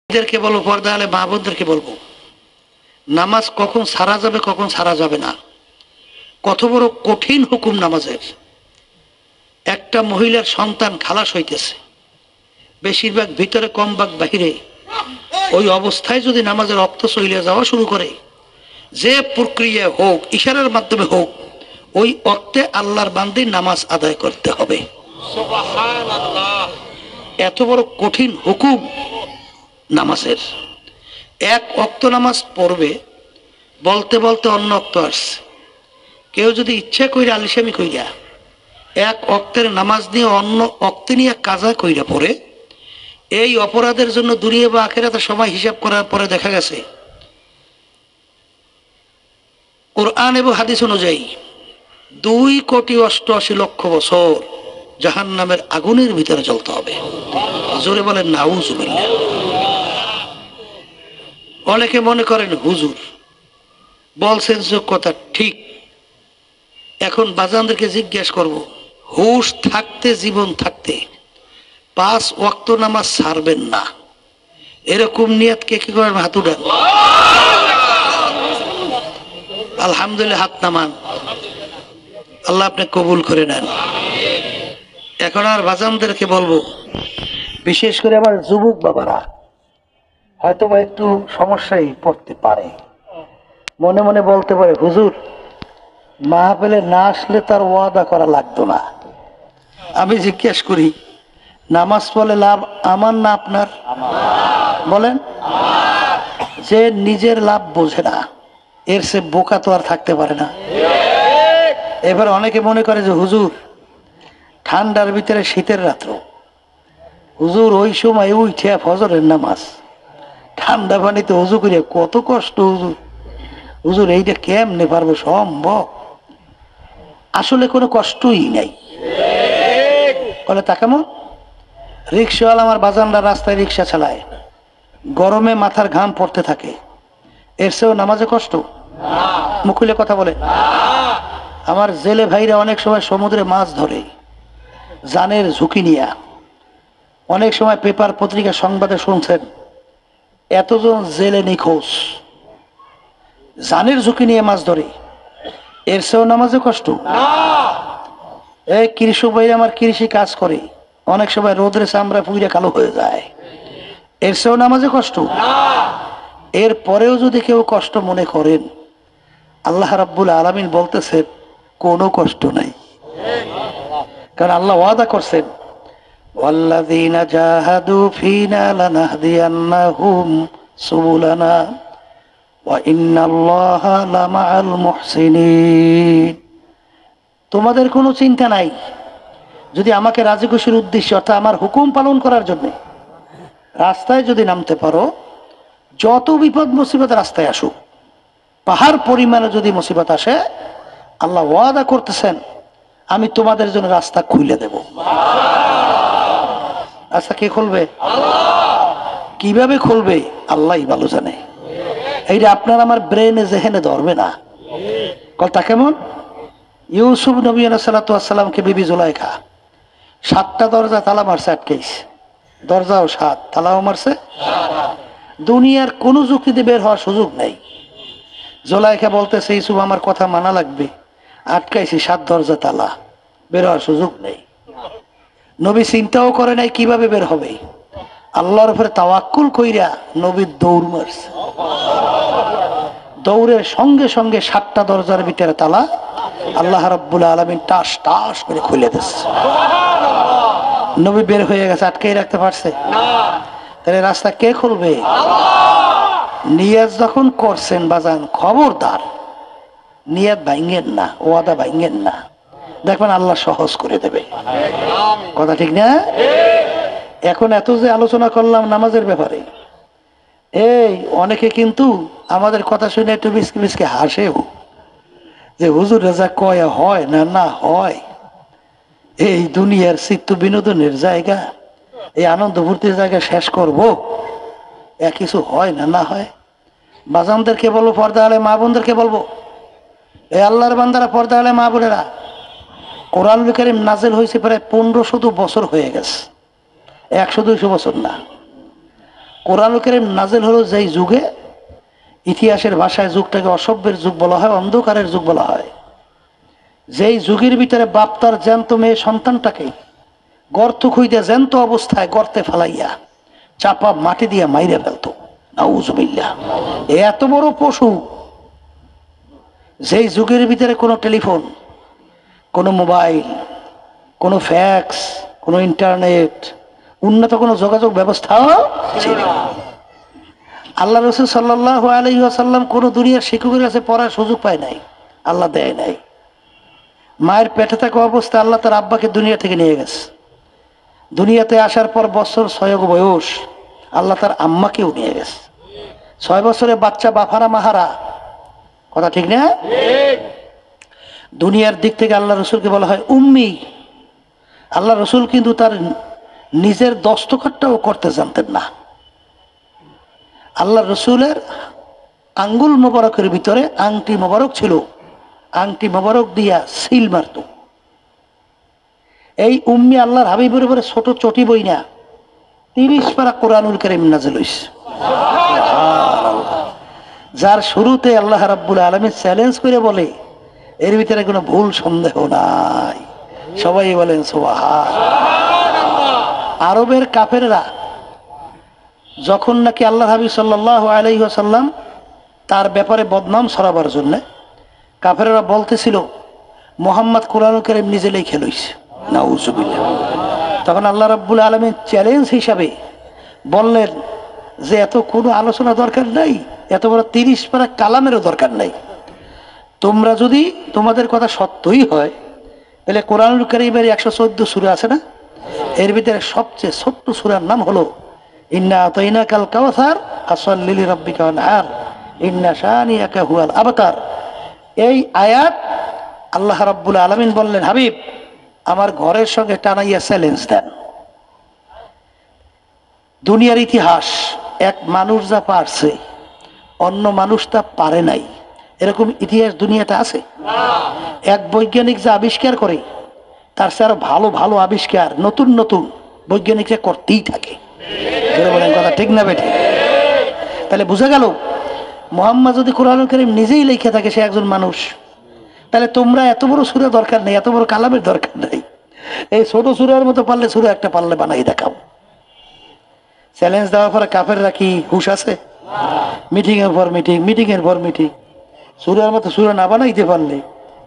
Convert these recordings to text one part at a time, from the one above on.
এদেরকে বলবো, পর্দা আলে মা বোনদেরকে বলবো, নামাজ কখন সারা যাবে কখন সারা যাবে না, কত বড় কঠিন হুকুম নামাজের। একটা মহিলার সন্তান খালাস হইতেছে, বেশিরভাগ ভিতরে কম ভাগ বাহিরে, ওই অবস্থায় যদি নামাজের রক্ত চলে যাওয়া শুরু করে, যে প্রক্রিয়া হোক, ইশারার মাধ্যমে হোক, ওই অক্তে আল্লাহর বান্দে নামাজ আদায় করতে হবে। সুবহানাল্লাহ। এত বড় কঠিন হুকুম নামাজের। এক ওয়াক্ত নামাজ পড়বে, বলতে বলতে অন্য ওয়াক্ত আসছে। কেউ যদি ইচ্ছা কইরা আলিশামি কইরা এক ওয়াক্তের নামাজ নিয়ে অন্য ওয়াক্তে নিয়ে কাজা কইরা পড়ে, এই অপরাধের জন্য দুনিয়া বা আখিরাতে সময় হিসাব করার পরে দেখা গেছে কোরআন এবং হাদিস অনুযায়ী 2,88,00,000 বছর জাহান্নামের আগুনের ভিতরে জ্বলতে হবে। জোরে বলেন নাউজুবিল্লাহ। অনেকে মনে করেন হুজুর বলছেন যে কথা ঠিক। এখন বাজানদেরকে জিজ্ঞেস করব, হুশ থাকতে, জীবন থাকতে 5 ওয়াক্ত নামাজ ছাড়বেন না, এরকম নিয়ত কে কি করেন? হাত উঠান। আলহামদুলিল্লাহ, হাত নামান। আল্লাহ আপনি কবুল করে নেন। এখন আর বাজানদেরকে বলবো, বিশেষ করে আমার যুবক বাবারা হয়তো বা একটু সমস্যায় পড়তে পারে, মনে মনে বলতে পারে হুজুর মাহফিলে না আসলে তার ওয়াদা করা লাগতো না। আমি জিজ্ঞেস করি, নামাজ পড়লে লাভ আমার না আপনার? বলেন। যে নিজের লাভ বোঝে না, এর সে বোকা তো আর থাকতে পারে না। এবার অনেকে মনে করে যে হুজুর ঠান্ডার ভিতরে শীতের রাত্র, হুজুর ওই সময় উঠে ফজরের নামাজ ঠান্ডা পানিতে উজু করে কত কষ্ট হুজুর, হুজুর এইটা কেমনে পারবো সম্ভব? আসলে কোনো কষ্টই নাই। বলে তা কেমন? রিক্সাওয়ালা আমার বাজানরা রাস্তায় রিক্সা চালায়, গরমে মাথার ঘাম পড়তে থাকে, এর চেয়েও নামাজে কষ্ট? মুখলে কথা বলে। আমার জেলে ভাইরা অনেক সময় সমুদ্রে মাছ ধরে জানের ঝুঁকি নিয়ে, অনেক সময় পেপার পত্রিকা সংবাদে শুনছেন এতজন জেলে নিখোঁজ, জানের ঝুঁকি নিয়ে মাছ ধরে, এর চেয়েও নামাজে কষ্ট? এই কৃষক ভাই আমার কৃষি কাজ করে, অনেক সময় রোদ্রে চামড়া পুইরা কালো হয়ে যায়, এর চেয়েও নামাজে কষ্ট? এর পরেও যদি কেউ কষ্ট মনে করেন, আল্লাহ রাব্বুল আলামিন বলতেছেন কোনো কষ্ট নাই। কারণ আল্লাহ ওয়াদা করছেন, ওয়াল্লাযীনা জাহাদু ফীনা লানাহদিয়ান্নাহুম সুবুলানা ওয়া ইন্নাল্লাহা লামাআল মুহসিনিন। তোমাদের কোনো চিন্তা নাই, যদি আমাকে রাজি খুশির উদ্দেশ্যে অর্থাৎ আমার হুকুম পালন করার জন্য রাস্তায় যদি নামতে পারো, যত বিপদ মুসিবত রাস্তায় আসুক, পাহাড় পরিমাণে যদি মুসিবত আসে, আল্লাহ ওয়াদা করতেছেন আমি তোমাদের জন্য রাস্তা খুলে দেব। রাস্তা কে খুলবে? কিভাবে খুলবে আল্লাহই ভালো জানে। এইটা আপনার আমার ব্রেনে জেহেনে ধরবে না। কথা কেমন? ইউসুফ নবী আলাইহিস সালাতু ওয়াস সালামকে বিবি জুলাইখা 7টা দরজা তালা মারছে, আটকেছে। দরজাও 7, তালাও মারছে। দুনিয়ার কোনো যুক্তিতে বের হওয়ার সুযোগ নেই। জুলাইখা বলতেছে ইউসুফ আমার কথা মানা লাগবে, আটকাইছি 7 দরজা তালা, বের হওয়ার সুযোগ নেই। নবী চিন্তাও করে নাই কিভাবে বের হবে, আল্লাহর উপরে তাওয়াক্কুল কইরা নবী দৌড় মারছে। দৌড়ের সঙ্গে সঙ্গে 7টা দরজার ভিতরে তালা আল্লাহ রাব্বুল আলামিন টাস টাস করে খুলে দিচ্ছে। নবী বের হয়ে গেছে, আটকেই রাখতে পারছে? তাহলে রাস্তা কে খুলবে? নিয়াত যখন করছেন বাজান, খবরদার নিয়াত ভাঙেন না, ওয়াদা ভাঙেন না, দেখবেন আল্লাহ সহজ করে দেবে। কথা ঠিক না? এখন এত যে আলোচনা করলাম নামাজের ব্যাপারে, এই অনেকে কিন্তু আমাদের কথা শুনে একটু মিসকে মিসকে হাসেও যে হুজুর রেজা কয় হয় না, না হয়। এই দুনিয়ার চিত্ত বিনোদনের জায়গা, এই আনন্দ ফুর্তির জায়গা শেষ করব, কিছু হয় না, না হয়। বাজানদেরকে বলবো, পর্দা আলে মা বোনদেরকে বলবো, এই আল্লাহর বান্দারা, পর্দা আলে মা বোনেরা, কোরআনুল কারীম নাযিল হয়েছে প্রায় 1500 বছর হয়ে গেছে, 100-200 বছর না। কোরআনুল কারীম নাযিল হলো যেই যুগে, ইতিহাসের ভাষায় যুগটাকে অসভ্যের যুগ বলা হয়, অন্ধকারের যুগ বলা হয়। যেই যুগের ভিতরে বাপ তার জ্যান্ত মেয়ে সন্তানটাকে গর্ত খুঁজে জ্যান্ত অবস্থায় গর্তে ফেলাইয়া চাপা মাটি দিয়ে মাইরে ফেলতো। নাউজুবিল্লাহ। এত বড় পশু, যেই যুগের ভিতরে কোনো টেলিফোন, কোনো মোবাইল, কোনো ফ্যাক্স, কোনো ইন্টারনেট, উন্নত কোনো যোগাযোগ ব্যবস্থাও ছিল না। আল্লাহ রাসূল সাল্লাল্লাহু আলাইহি ওয়াসাল্লাম কোনো দুনিয়ার শিক্ষকের কাছে পড়ার সুযোগ পায় নাই, আল্লাহ দেয় নাই। মায়ের পেটে থাকা অবস্থায় আল্লাহ তার আব্বাকে দুনিয়া থেকে নিয়ে গেছে। দুনিয়াতে আসার পর বছর 6 বয়স আল্লাহ তার আম্মাকেও নিয়ে গেছে। 6 বছরের বাচ্চা বাফারা মাহারা, কথা ঠিক না? দুনিয়ার দিক থেকে আল্লাহ রসুলকে বলা হয় উম্মি। আল্লাহ রসুল কিন্তু তার নিজের দস্তখতটাও করতে জানতেন না। আল্লাহ রসুলের আঙ্গুল মোবারকের ভিতরে আংটি মোবারক ছিল, আংটি মোবারক দিয়া সিল মারত। এই উম্মি আল্লাহর হাবিবের উপরে ছোট চটি বই না 30 পারা কোরআনুল কারীম নাযিল হইছে। যার শুরুতে আল্লাহ রাব্বুল আলামিন চ্যালেঞ্জ করে বলে, এর ভিতরে কোনো ভুল সন্দেহ নাই। সবাই বলেন সুবহানাল্লাহ। আরবের কাফেররা যখন নাকি আল্লাহ হাবিব সাল্লাল্লাহু আলাইহি ওয়াসাল্লাম তার ব্যাপারে বদনাম ছড়াবার জন্য কাফেররা বলতেছিল মুহাম্মদ কোরআনুল কারীম নিজে লিখে লইছে। নাউজুবিল্লাহ। তখন আল্লাহ রাব্বুল আলামিন চ্যালেঞ্জ হিসাবে বললেন যে এত কোনো আলোচনা দরকার নাই, এত বড় 30 পারা কালামেরও দরকার নাই। তোমরা যদি তোমাদের কথা সত্যই হয় তাহলে কোরআনুল কারীমের 114 সূরা আছে না, এর ভিতরে সবচেয়ে ছোট্ট সূরার নাম হলো ইন্না আতাইনাকাল কাউসার ফাসাল্লি লিরাব্বিকা ওয়ানহার ইন্না শানিয়াকা হুয়াল আবতার। এই আয়াত আল্লাহ রাব্বুল আলামিন বললেন, হাবিব আমার ঘরের সঙ্গে টানাইয়া চ্যালেঞ্জ দেন। দুনিয়ার ইতিহাস এক মানুষ যা পারছে অন্য মানুষ তা পারে নাই, এরকম ইতিহাস দুনিয়াতে আছে? এক বৈজ্ঞানিক যা আবিষ্কার করে তার চেয়ে আরো ভালো ভালো আবিষ্কার নতুন নতুন বৈজ্ঞানিকরা করতেই থাকে। বলেন কথা ঠিক না বেঠিক? তাহলে বোঝা গেল মুহাম্মদ যদি কোরআনুল কারীম নিজেই লিখে থাকে সে একজন মানুষ, তাহলে তোমরা এত বড় সূরা দরকার নেই, এত বড় কালামের দরকার নেই। এই ছোট সূরার মতো পারলে সূরা একটা পারলে বানাই দেখাও। চ্যালেঞ্জ দেওয়ার পরে কাফেররা কি হুঁশ আছে? মিটিং এর পর মিটিং, মিটিং এর পর মিটিং। সূরার মতো সূরা না বানাইতে পারলে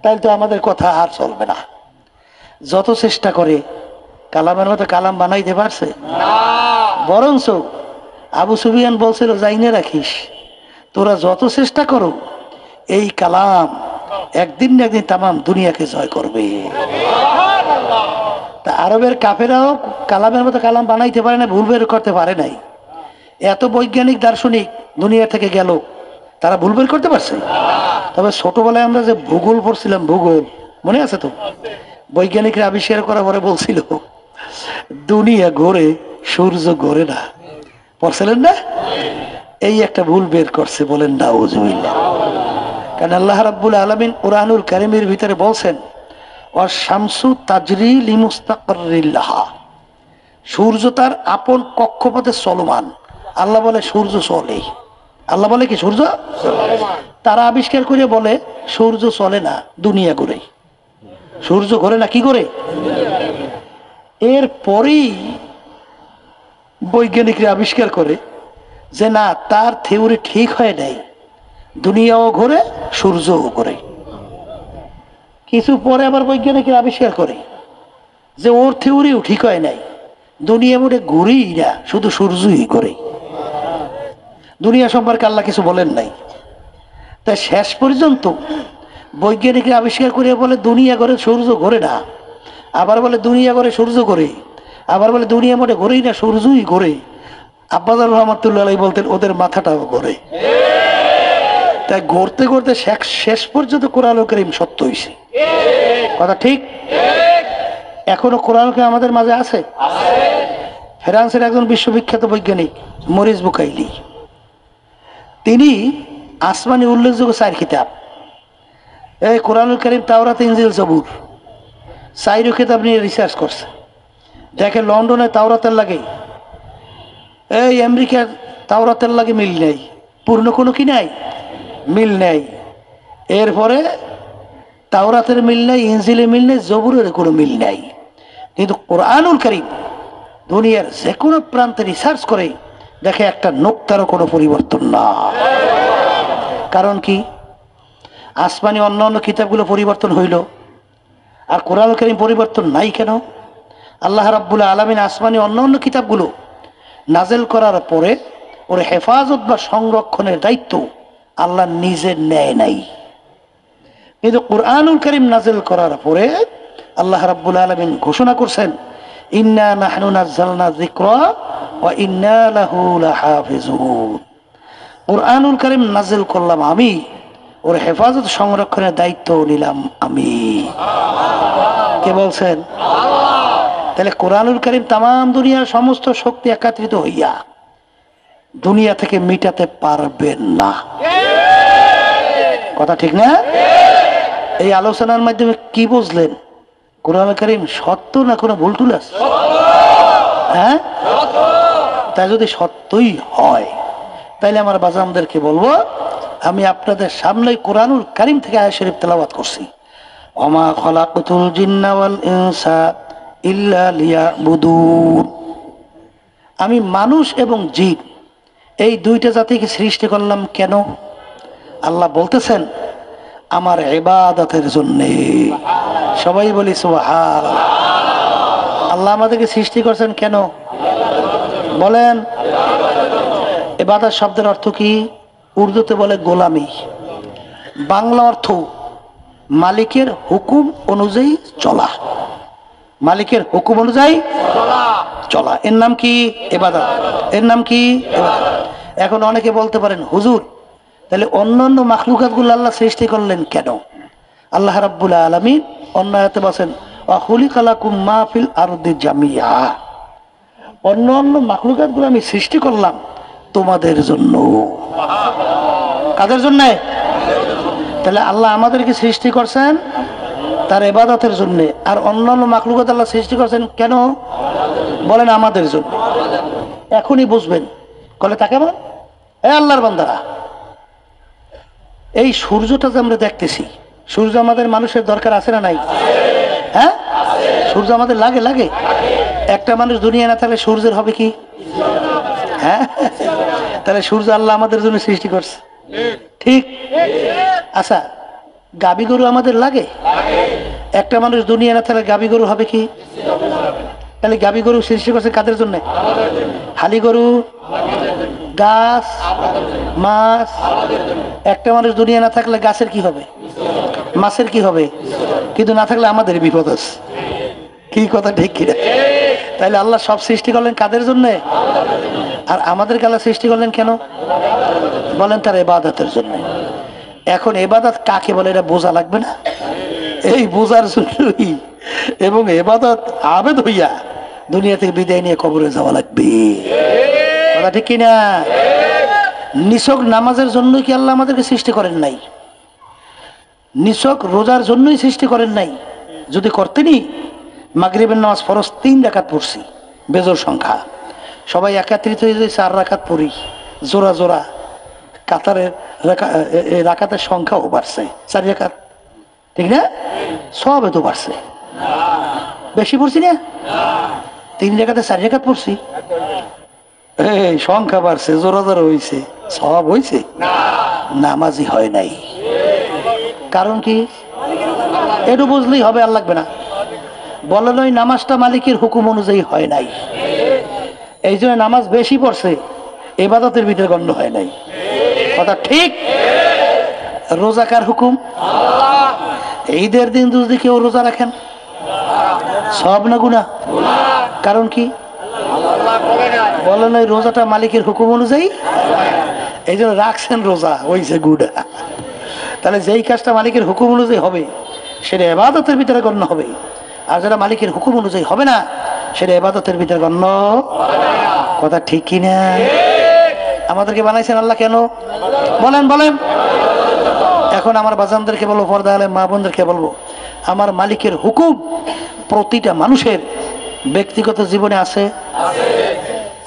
তাহলে তো আমাদের কথা আর চলবে না। যত চেষ্টা করে কালামের মতো কালাম বানাইতে পারছে না। বরঞ্চ আবু সুফিয়ান বলছিল জাইনে রাখিস, তোরা যত চেষ্টা করো এই কালাম একদিন না একদিন তামাম দুনিয়াকে জয় করবে। তা আরবের কাফেরাও কালামের মতো কালাম বানাইতে পারে না, ভুল বের করতে পারে নাই। এত বৈজ্ঞানিক দার্শনিক দুনিয়া থেকে গেল, তারা ভুল বের করতে পারছে? তবে ছোটবেলায় আমরা যে ভূগোল পড়ছিলাম, ভূগোল মনে আছে তো? বৈজ্ঞানিকরা আবিষ্কার করার পরে বলছিল দুনিয়া ঘোরে সূর্য ঘোরে না, পড়ছিলেন না? এই একটা ভুল বের করছে, বলেন নাউজুবিল্লাহ। কারণ আল্লাহ রাব্বুল আলামিন কোরআনুল কারীমের ভিতরে বলছেন ওয়াশ-শামসু তাজরি লিমুস্তাকাররিল লাহা, সূর্য তার আপন কক্ষপথে চলমান। আল্লাহ বলে সূর্য চলে, আল্লাহ বলে কি সূর্য? তারা আবিষ্কার করে বলে সূর্য চলে না, দুনিয়া ঘোরে। সূর্য ঘোরে না, কি করে? এর পরেই বৈজ্ঞানিকরা আবিষ্কার করে যে না, তার থিওরি ঠিক হয় নাই, দুনিয়াও ঘোরে সূর্যও ঘোরে। কিছু পরে আবার বৈজ্ঞানিকরা আবিষ্কার করে যে ওর থিওরিও ঠিক হয় নাই, দুনিয়া মোটে ঘুরেই না, শুধু সূর্যই ঘোরে। দুনিয়া সম্পর্কে আল্লাহ কিছু বলেন নাই। তাই শেষ পর্যন্ত বৈজ্ঞানিকরা আবিষ্কার করে বলে দুনিয়া ঘোরে সূর্য ঘোরে না, আবার বলে দুনিয়া ঘোরে সূর্য ঘোরে, আবার বলে দুনিয়া মোটে ঘোরেই না, সূর্যই ঘোরে। আব্বাজার রহমাতুল্লাহ আলাইহি বলতেন ওদের মাথাটাও ঘোরে। তাই ঘুরতে ঘুরতে শেষ পর্যন্ত কোরআনুল কারীম সত্য হয়েছে। কথা ঠিক? এখনো কোরআনুল কারীম আমাদের মাঝে আছে। ফ্রান্সের একজন বিশ্ববিখ্যাত বৈজ্ঞানিক মরিস বুকাইলি, তিনি আসমানি উল্লেখযোগ্য 4 কিতাব, এই কোরআনুল কারীম, তাওরাত, ইনজিল, জবুর, 4 কিতাব নিয়ে রিসার্চ করছে। দেখে লন্ডনে তাওরাতের লাগে এই আমেরিকার তাওরাতের লাগে মিল নেই, পূর্ণ কোনো কি নাই, মিল নেই। এরপরে তাওরাতের মিল নেই, ইনজিলে মিল নেই, জবুরের কোনো মিল নেই। কিন্তু কোরআনুল কারীম দুনিয়ার যে কোনো প্রান্তে রিসার্চ করে দেখে একটা নোক্তারও কোনো পরিবর্তন না। কারণ কি? আসমানি অন্য অন্য কিতাবগুলো পরিবর্তন হইল, আর কোরআনুল কারীম পরিবর্তন নাই কেন? আল্লাহ রাব্বুল আলামিন আসমানি অন্য অন্য কিতাবগুলো নাজেল করার পরে ওর হেফাজত বা সংরক্ষণের দায়িত্ব আল্লাহ নিজে নেয় নাই। কিন্তু কোরআনুল কারীম নাজেল করার পরে আল্লাহ রাব্বুল আলামিন ঘোষণা করছেন, ইন্না নাহনু নাযালনা যিকরা ওয়া ইন্না লাহু লাহাফিজুন। কোরআনুল কারীম নাজেল করলাম আমি, ওর হেফাজত সংরক্ষণের দায়িত্ব নিলাম আমি। কে বলছেন? তাহলে কোরআনুল কারীম তামাম দুনিয়ার সমস্ত শক্তি একত্রিত হইয়া দুনিয়া থেকে মিটাতে পারবেন না। কথা ঠিক না? এই আলোচনার মাধ্যমে কি বুঝলেন? কোরআনুল কারীম সত্য না কোনো ভুল টুল আছে? হ্যাঁ, তাই যদি সত্যই হয় তাইলে আমার বাজামদেরকে বলবো, আমি আপনাদের সামনে কোরআনুল কারীম থেকে আয়াত শরীফ তেলাওয়াত করছি, ওমা খলাকতুল জিন্না ওয়াল ইনসা ইল্লা লিয়াবুদুন। আমি মানুষ এবং জিন এই দুইটা জাতিকে সৃষ্টি করলাম কেন? আল্লাহ বলতেছেন আমার ইবাদতের জন্য। সবাই বলি সুবহানাল্লাহ। আল্লাহ আমাদেরকে সৃষ্টি করছেন কেন বলেন? ইবাদত শব্দের অর্থ কি? উর্দুতে বলে গোলামি, বাংলা অর্থ মালিকের হুকুম অনুযায়ী চলা। মালিকের হুকুম অনুযায়ী চলা, এর নাম কি? ইবাদত। এর নাম কি? ইবাদত। এখন অনেকে বলতে পারেন, হুজুর তাহলে অন্যান্য মাখলুকাতগুলো আল্লাহ সৃষ্টি করলেন কেন? আল্লাহ রাব্বুল আলামিন অন্য আয়াতে বলেন, ওয়া খুলিকা লাকুম মা ফিল আরদি জামিআ। অন্যান্য মাখলুকাতগুলো আমি সৃষ্টি করলাম তোমাদের জন্য। কাদের জন্য? তাহলে আল্লাহ আমাদেরকে সৃষ্টি করছেন তার ইবাদতের জন্য, আর অন্যান্য মাখলুকাত আল্লাহ সৃষ্টি করছেন কেন বলেন? আমাদের জন্য। এখনই বুঝবেন। কলে তাকে বল, এ আল্লাহর বান্দারা, এই সূর্যটা যে আমরা দেখতেছি, সূর্য আমাদের মানুষের দরকার আছে না নাই? হ্যাঁ, সূর্য আমাদের লাগে লাগে। একটা মানুষ দুনিয়া না থাকলে সূর্যের হবে কি? হ্যাঁ, তাহলে সূর্য আল্লাহ আমাদের জন্য সৃষ্টি করছে, ঠিক? আচ্ছা, গাবি গরু আমাদের লাগে? একটা মানুষ দুনিয়া না থাকলে গাবি গরু হবে কি? তাহলে গাবি গরু সৃষ্টি করছে কাদের জন্য? হালি গরু, গাছ, মাছ। একটা মানুষ দুনিয়া না থাকলে গাছের কি হবে? মাছের কি হবে? কিন্তু না থাকলে আমাদের বিপদ আছে। কি কথা ঠিক কিনা? তাইলে আল্লাহ সব সৃষ্টি করলেন কাদের জন্য? আর আমাদেরকে আল্লাহ সৃষ্টি করলেন কেন বলেন? তার ইবাদতের জন্য। এখন ইবাদত কাকে বলে এটা বোঝা লাগবে না? এই বোঝার জন্যই এবং ইবাদত আবেদ হইয়া দুনিয়া থেকে বিদায় নিয়ে কবরে যাওয়া লাগবে। কথা ঠিক কিনা? নিছক নামাজের জন্য কি আল্লাহ আমাদেরকে সৃষ্টি করেন নাই? নিছক রোজার জন্যই সৃষ্টি করেন নাই? যদি করতেনি, মাগরিবের নামাজ ফরজ 3 রাকাত পড়ছি, বেজোর সংখ্যা, সবাই একত্রিত হয়ে যায় 4 রাকাত পড়ি, জোড়া জোড়া কাতারের রাকাতের সংখ্যাও বাড়ছে, 4 রাকাত, ঠিক না? সব এত বাড়ছে, বেশি পড়ছি না? 3 রাকাতে 4 রাকাত পড়ছি, এই সংখ্যা বাড়ছে, জোড়া জোড়া হয়েছে, সব হয়েছে, নামাজি হয় নাই। কারণ কি? একটু বুঝলেই হবে, আর লাগবে না। বলেন ওই নামাজটা মালিকের হুকুম অনুযায়ী হয় নাই, এই জন্য নামাজ বেশি পড়ছে, ইবাদতের ভিতরে গণ্য হয় নাই। কথা ঠিক? রোজা কার হুকুম? ঈদের দিন যদি কেউ রোজা রাখেন সব না গুনাহ? কারণ কি? বলেন ওই রোজাটা মালিকের হুকুম অনুযায়ী, এই জন্য রাখছেন রোজা, হইছে গুনাহ। তাহলে যেই কাজটা মালিকের হুকুম অনুযায়ী হবে সেটা ইবাদতের ভিতরে গণ্য হবে, আর যেটা মালিকের হুকুম অনুযায়ী হবে না সেটা ইবাদতের ভিতরে গণ্য। কথা ঠিক কিনা? আমাদেরকে বানাইছেন আল্লাহ কেন বলেন? বলেন। এখন আমার বাজানদেরকে বলবো, পর্দা আলে মা বোনদেরকে বলবো, আমার মালিকের হুকুম প্রতিটা মানুষের ব্যক্তিগত জীবনে আছে,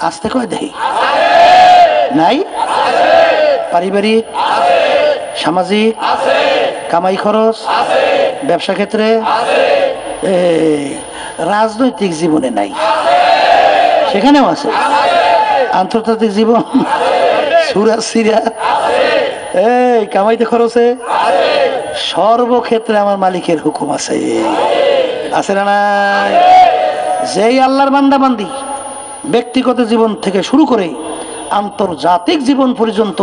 আসতে কয় দেখি নাই? পারিবারিক, সামাজিক, কামাই খরচ, ব্যবসা ক্ষেত্রে, রাজনৈতিক জীবনে নাই, সেখানেও আছে। আন্তর্জাতিক জীবন, সুরা সিরা, এই কামাইতে খরচে, সর্বক্ষেত্রে আমার মালিকের হুকুম আছে। আছে না নাই? যেই আল্লাহর বান্দা বান্দি ব্যক্তিগত জীবন থেকে শুরু করে আন্তর্জাতিক জীবন পর্যন্ত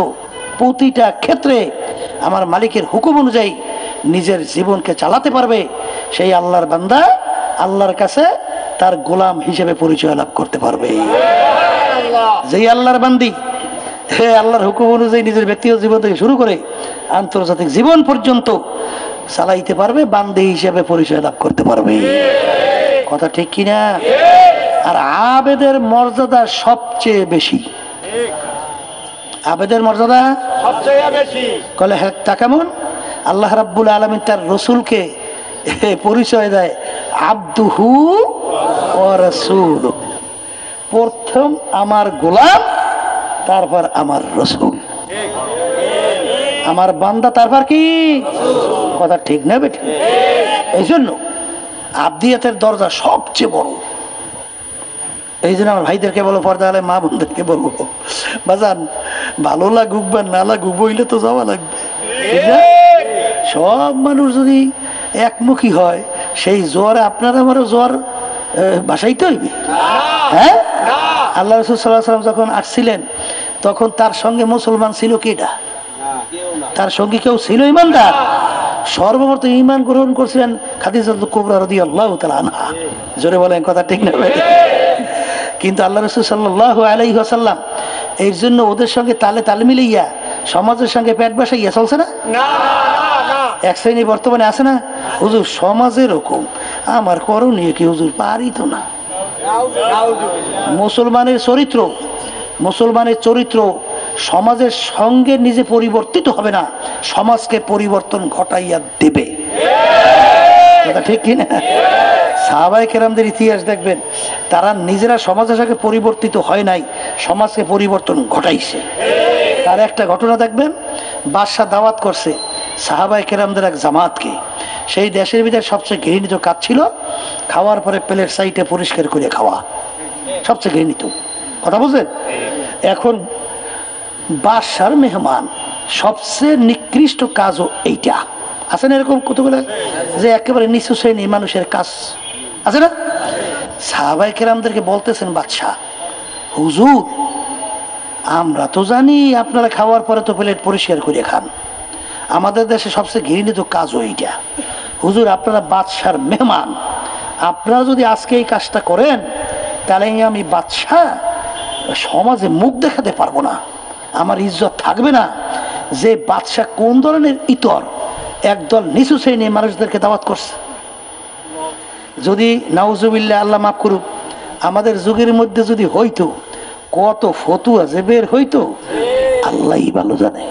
প্রতিটা ক্ষেত্রে আমার মালিকের হুকুম অনুযায়ী নিজের জীবনকে চালাতে পারবে, সেই আল্লাহর বান্দা আল্লাহর কাছে তার গোলাম হিসেবে পরিচয় লাভ করতে পারবে। যেই আল্লাহর বান্দি আল্লাহর হুকুম অনুযায়ী নিজের ব্যক্তিগত জীবন থেকে শুরু করে আন্তর্জাতিক জীবন পর্যন্ত চালাইতে পারবে, বান্দি হিসেবে পরিচয় লাভ করতে পারবে। কথা ঠিক কিনা? আর আবেদের মর্যাদা সবচেয়ে বেশি। আবেদের মর্যাদা সবচেয়ে বেশি। কলে হ্যাঁ, তা কেমন? আল্লাহ রাব্বুল আলামিন তার রসুলকে পরিচয় দেয় আব্দুহু ওয়া রাসূলুহু। প্রথম আমার গোলাম, তারপর আমার রসুল, আমার বান্দা, তারপর কি? কথা ঠিক না বেঠিক? এই জন্য আবদিয়াতের দরজা সবচেয়ে বড়। এই জন্য আমার ভাইদেরকে বলো, পর্দা আলে মা বোনদেরকে বলবো, বাজান ভালো লাগুক বা না লাগুক বইলে তো যাওয়া লাগবে। ঠিক না? সব মানুষ যদি একমুখী হয়, সেই জোয়ারে আপনার আমারও জোয়ার বাসাইতে হইবে। হ্যাঁ, আল্লাহ রাসূল সাল্লাল্লাহু আলাইহি ওয়াসাল্লাম যখন আসছিলেন তখন তার সঙ্গে মুসলমান ছিল কেটা? তার সঙ্গে কেউ ছিল ইমানদার? সর্বপ্রথম ঈমান গ্রহণ করছিলেন খাদিজাতুল কুবরা রাদিয়াল্লাহু তাআলা আনহা। জোরে বলেন, কথা ঠিক না? কিন্তু আল্লাহ রাসূল সাল্লাল্লাহু আলাইহি ওয়াসাল্লাম এর জন্য ওদের সঙ্গে তালে তাল মিলাইয়া সমাজের সঙ্গে পেট বসাইয়া চলছে না? এক শ্রেণী বর্তমানে আছে না, হুজুর সমাজের হুকুম আমার করণীয় কি হুজুর? পারি তো না। মুসলমানের চরিত্র সমাজের সঙ্গে নিজে পরিবর্তিত হবে না, সমাজকে পরিবর্তন ঘটাইয়া দেবে। কথা ঠিক কিনা? সাহাবায়ে কেরামদের ইতিহাস দেখবেন, তারা নিজেরা সমাজের সঙ্গে পরিবর্তিত হয় নাই, সমাজকে পরিবর্তন ঘটাইছে। তার একটা ঘটনা দেখবেন, বাদশা দাওয়াত করছে সাহাবায়ে কেরামদের এক জামাতকে। সেই দেশের ভিতরে সবচেয়ে ঘৃণিত কাজ ছিল খাওয়ার পরে প্লেট সাইডে পরিষ্কার করে খাওয়া, সবচেয়ে ঘৃণিত। কথা বুঝলেন? এখন বাদশার মেহমান, সবচেয়ে নিকৃষ্ট কাজও এইটা। আছে না এরকম কতগুলো যে একেবারে নিচু শ্রেণী মানুষের কাজ আছে না? সাহাবায়ে কেরামদেরকে বলতেছেন বাদশা, হুজুর আমরা তো জানি আপনারা খাওয়ার পরে তো প্লেট পরিষ্কার করে খান, আমাদের দেশে সবচেয়ে ঘৃণিত কাজও এইটা। হুজুর আপনারা বাদশার মেহমান, আপনারা যদি আজকে এই কাজটা করেন তাহলে আমি বাদশা সমাজে মুখ দেখাতে পারবো না, আমার ইজ্জত থাকবে না। যে বাদশা কোন ধরনের ইতর একদল নিচু শ্রেণীর মানুষদেরকে দাওয়াত করছে। যদি নাউজুবিল্লাহ, আল্লাহ মাফ করুক, আমাদের যুগের মধ্যে যদি হইতো, কত ফতুয়া যে বের হইতো আল্লাহই ভালো জানে।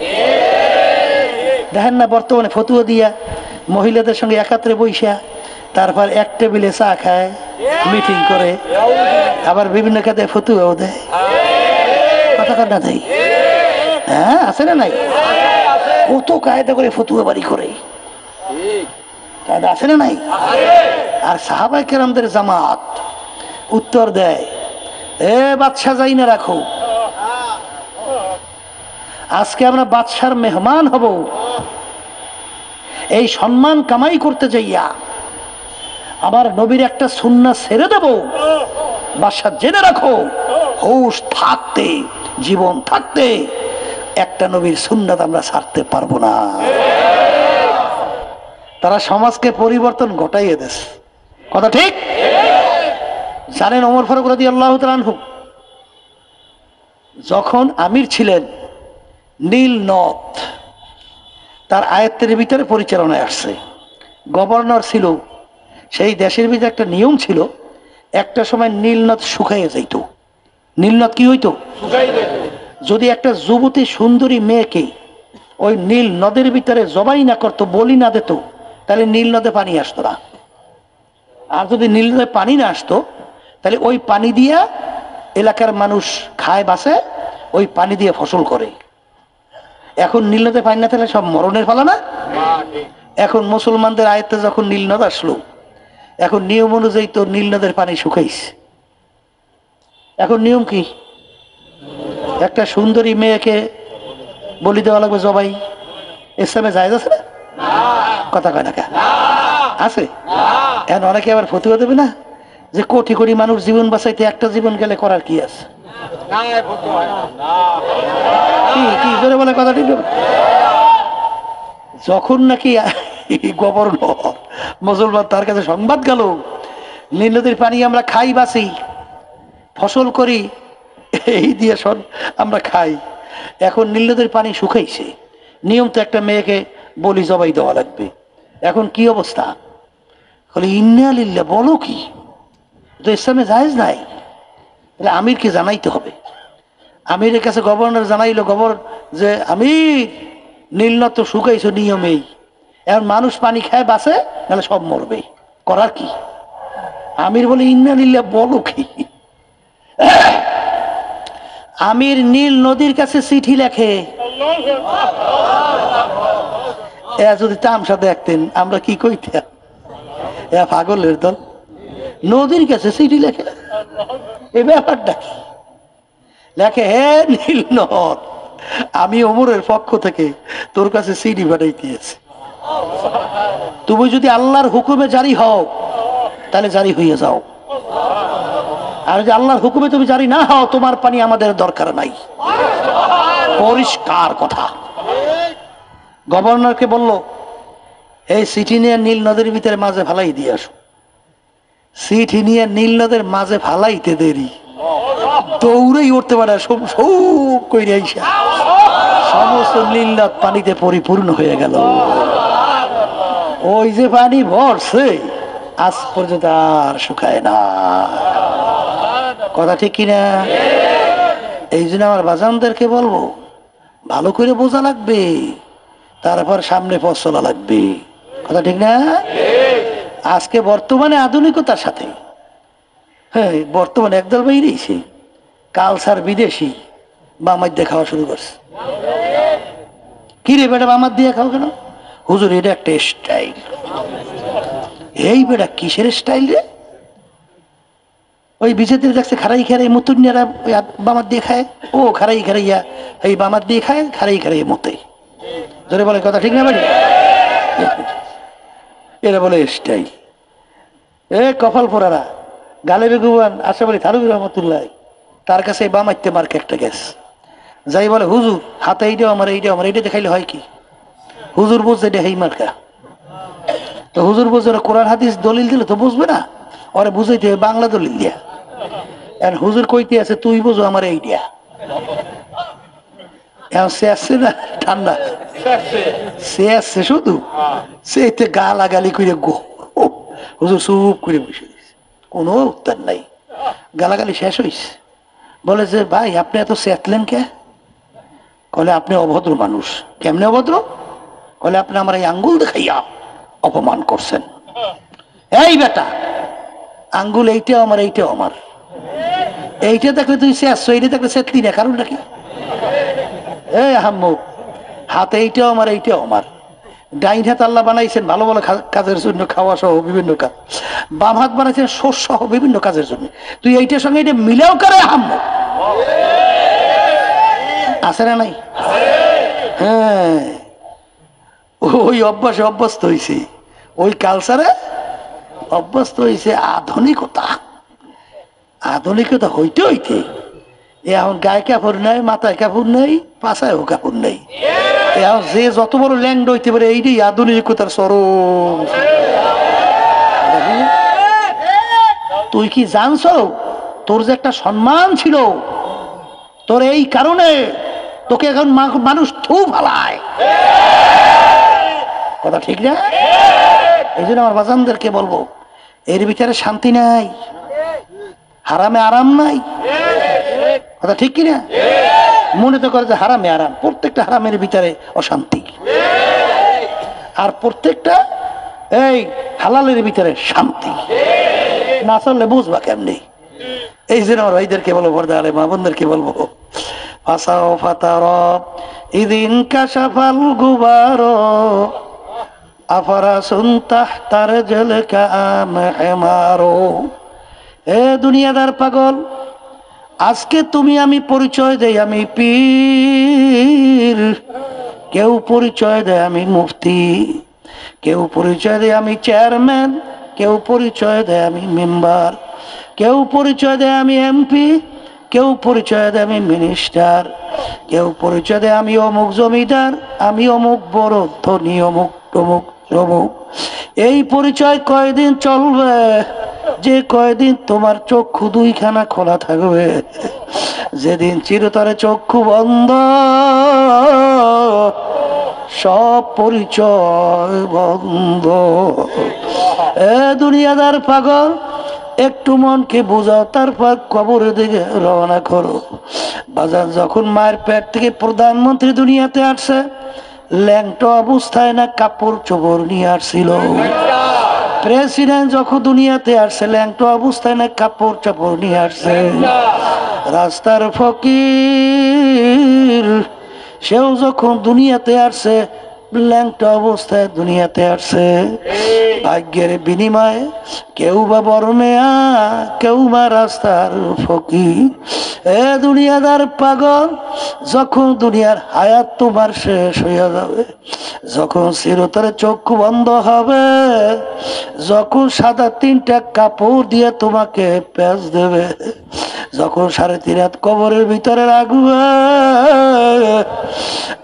দেখেন না বর্তমানে ফতুয়া দিয়া মহিলাদের সঙ্গে একাত্রে বইসা তারপর এক টেবিলে চা খায়, মিটিং করে, আবার বিভিন্ন খাতে ফতুয়াও দেয়। কথা কার না দেয়? হ্যাঁ, আছে না নাই? কত কায়দা করে ফতুয়া বাড়ি করে, কায়দা আছে না নাই? আর সাহাবায়ে কেরামদের জামাত উত্তর দেয়, এ বাদশা যাই না রাখো, আজকে আমরা বাদশার মেহমান হব, এই সম্মান কামাই করতে যাইয়া আমার নবীর একটা সুন্নাহ ছেড়ে দেব। বাদশা জেনে রাখো, হুঁশ থাকতে, জীবন থাকতে একটা নবীর সুন্নাত আমরা ছাড়তে পারবো না। তারা সমাজকে পরিবর্তন ঘটাইয়ে দিয়েছে। কথা ঠিক? জানেন ওমর ফারুক রাদিয়াল্লাহু তাআলা আনহু যখন আমির ছিলেন, নীল নদ তার আয়ত্তের ভিতরে পরিচালনায় আসছে, গভর্নর ছিল, সেই দেশের ভিতরে একটা নিয়ম ছিল, একটা সময় নীল নদ শুকাইয়ে যাইত। নীল নদ কি হইতো? যদি একটা যুবতী সুন্দরী মেয়েকে ওই নীল নদের ভিতরে জবাই না করতো, বলি না দিত, তাহলে নীল নদে পানি আসতো না। আর যদি নীল নদে পানি না আসতো তাহলে ওই পানি দিয়া এলাকার মানুষ খায় বাসে, ওই পানি দিয়ে ফসল করে। এখন নীল নদে পানি না থাকলে সব মরণের ফলা না। এখন মুসলমানদের আয়ত্তে যখন নীল নদ আসলো, এখন নিয়ম অনুযায়ী তো নীল নদের পানি শুকাইছে। এখন নিয়ম কি? একটা সুন্দরী মেয়েকে বলি দেওয়া লাগবে জবাই। ইসলামে জায়েজ আছে না? কথা কয় না কে? আছে। এখন অনেকে আবার ফতুয়া দেবে না যে কোটি কোটি মানুষ জীবন বাঁচাইতে একটা জীবন গেলে করার কি আছে? কি জোরে বলে কথা ঠিক? যখন নাকি গভর্নর মুসলমান তার কাছে সংবাদ গেল নীল নদীর পানি আমরা খাই বাঁচি ফসল করি এই দিয়ে আমরা খাই, এখন নীল নদীর পানি শুকাইছে, নিয়ম তো একটা মেয়েকে বলি জবাই দেওয়া লাগবে। এখন কি অবস্থা? ইন্না লিল্লাহ, বলো কি? তো ইসলামে জায়েজ নাই। তাহলে আমিরকে জানাইতে হবে। আমিরের কাছে গভর্নর জানাইলো, গভর্নর যে আমির নীল নদ তো শুকাইছো নিয়মেই, এখন মানুষ পানি খায় বাঁচে, নাহলে সব মরবে, করার কি? আমির বলে ইন্না লিল্লাহ, বলো কি? আমির নীল নদীর কাছে চিঠি লেখে। যদি তামসা দেখতেন আমরা কি কইতাম, পাগলের দল, নদীর কাছে চিঠি লেখে। এই ব্যাপারটা কি? লেখে, হে নীল নদ, আমি ওমরের পক্ষ থেকে তোর কাছে চিঠি পাঠাই দিয়েছি, তুমি যদি আল্লাহর হুকুমে জারি হও তাহলে জারি হয়ে যাও, আর যদি আল্লাহর হুকুমে তুমি জারি না হও তোমার পানি আমাদের দরকার নাই। পরিষ্কার কথা। গভর্নরকে বলল, এই চিঠি নিয়ে নীল নদীর ভিতরে মাঝে ফালাই দিয়ে আসো। চিঠি নিয়ে নীল নদের মাঝে ফালাইতে দেরি, দৌড়েই উঠতে পারে, সমস্ত নীল নদ পানিতে পরিপূর্ণ হয়ে গেল। ওই যে পানি ভরছে আজ পর্যন্ত আর শুকায় না। কথা ঠিক কিনা? এই জন্য আমার বাজানদেরকে বলবো, ভালো করে বোঝা লাগবে, তারপর সামনে পথ চলা লাগবে। কথা ঠিক না? আজকে বর্তমানে আধুনিকতার সাথে, হ্যাঁ, বর্তমানে একদল বেরিয়েছে কালচার বিদেশি, বামার দিয়ে খাওয়া শুরু করছে। কি রে বেটা বামার দিয়ে খাও কেন? হুজুর এটা একটা স্টাইল। এই বেটা কিসের স্টাইল রে? ওই বিজেপির দেখছে খারাই খারাই মতুনিয়ারা বামার দিয়ে খায়, ও খারাই খারাইয়া এই বামার দিয়ে খায়, খারাই খারাই মতে। ধরে বলে কথা ঠিক না বাড়ি? এরা বলে স্টাইল। এ কপাল পোড়ারা গালে বেগুবান আশা বলি থারুবি রহমতুল্লাহ, তার কাছে বামাইতে মার্কে একটা গ্যাস যাই বলে, হুজুর হাতে এইটাও আমার, এইটাও আমার, এইটা দেখাইলে হয় কি? হুজুর বুঝছে এটা হেই মার্কা। তো হুজুর বুঝছে কোরআন হাদিস দলিল দিলে তো বুঝবে না, ওরা বুঝাইতে হবে বাংলা দলিল দিয়া। আর হুজুর কইতে আছে তুই বুঝো আমার এইটা, সে আসছে না ঠান্ডা, সে আসছে শুধু সে গালাগালি করে গো, হুজুর চুপ করে বসে দিয়েছে, কোনো উত্তর নাই। গালাগালি শেষ হয়েছে। বলে যে ভাই আপনি এত চেতলেন কে? কলে আপনি অভদ্র মানুষ। কেমনে অভদ্র? কলে আপনি আমার এই আঙ্গুল দেখাইয়া অপমান করছেন। এই বেটা আঙ্গুল এইটাও আমার, এইটাও আমার, এইটা দেখলে তুই শেষ, এইটা দেখলে চেতলি না, কারণটা কি? এই আহাম্মু, হাতে এইটাও আমার, এইটাও আমার। ডাইন হাত আল্লাহ বানাইছেন ভালো ভালো কাজের জন্য, খাওয়া সহ বিভিন্ন কাজ, বাম হাত বানাইছেন শস্য সহ বিভিন্ন কাজের জন্য, তুই এইটার সঙ্গে এটা মিলেও করে আহাম্মু আছে না নাই? হ্যাঁ, ওই অভ্যাসে অভ্যস্ত হয়েছে, ওই কালচারে অভ্যস্ত হয়েছে। আধুনিকতা, আধুনিকতা হইতে হইতে এখন গায়ে কাপড় নেই, মাথায় কাপড় নেই, পাশায়ও কাপড় নেই। এখন যে যত বড় ল্যান্ড হইতে পারে, এইটাই আধুনিকতার চরম। তুই কি জানছ তোর যে একটা সম্মান ছিল, তোর এই কারণে তোকে এখন মানুষ থু ফালায়। কথা ঠিক না? এই জন্য আমার বাজানদেরকে বলবো, এর ভিতরে শান্তি নাই, হারামে আরাম নাই। কথা ঠিক কিনা? মনে তো করে যে হারামে আরাম, প্রত্যেকটা হারামের ভিতরে অশান্তি, আর প্রত্যেকটা এই হালালের ভিতরে শান্তি। না চললে বুঝবা কেমনি? এই জন্য আমার ভাইদেরকে বলবো, পর্দা আলে মা বোনদেরকে বলবো, ফাসাও ফাতার ইদিন কাশাফাল গুবার আফারা সুনতাহ তার জলকা মেহমারো। এ দুনিয়াদার পাগল, আজকে তুমি আমি পরিচয় দেই আমি পীর, কেউ পরিচয় দেয় আমি মুফতি, কেউ পরিচয় দেয় আমি চেয়ারম্যান, কেউ পরিচয় দেয় আমি মেম্বার, কেউ পরিচয় দেয় আমি এমপি, কেউ পরিচয় দেয় আমি মিনিস্টার, কেউ পরিচয় দেয় আমি অমুক জমিদার, আমি অমুক বড় ধনী, অমুক অমুক অমুক। এই পরিচয় কয়দিন চলবে? যে কয়দিন তোমার চক্ষু দুইখানা খোলা থাকবে। যেদিন চিরতরে চক্ষু বন্ধ, সব পরিচয় বন্ধ। এ দুনিয়াদার পাগল, একটু মনকে বোঝাও, তারপর কবরের দিকে রওনা করো। বাজার যখন মায়ের পেট থেকে প্রধানমন্ত্রী দুনিয়াতে আসছে, ল্যাংটো অবস্থায় না কাপড় চোপড় নিয়ে আসছিল? প্রেসিডেন্ট যখন দুনিয়াতে আসছে, ল্যাংটো অবস্থায় না কাপড় চাপড় নিয়ে আসছে? রাস্তার ফকির সেও যখন দুনিয়াতে আসছে, ল্যাংটা অবস্থায় দুনিয়াতে আসছে। ভাগ্যের বিনিময়ে কেউ বা বড় মেয়া, কেউ বা রাস্তার ফকির। এ দুনিয়াদার পাগল, যখন দুনিয়ার হায়াত তোমার শেষ হইয়া যাবে, যখন চিরতরে চক্ষু বন্ধ হবে, যখন সাদা তিনটা কাপড় দিয়ে তোমাকে প্যাঁচ দেবে, যখন 3.5 রাত কবরের ভিতরে রাখবে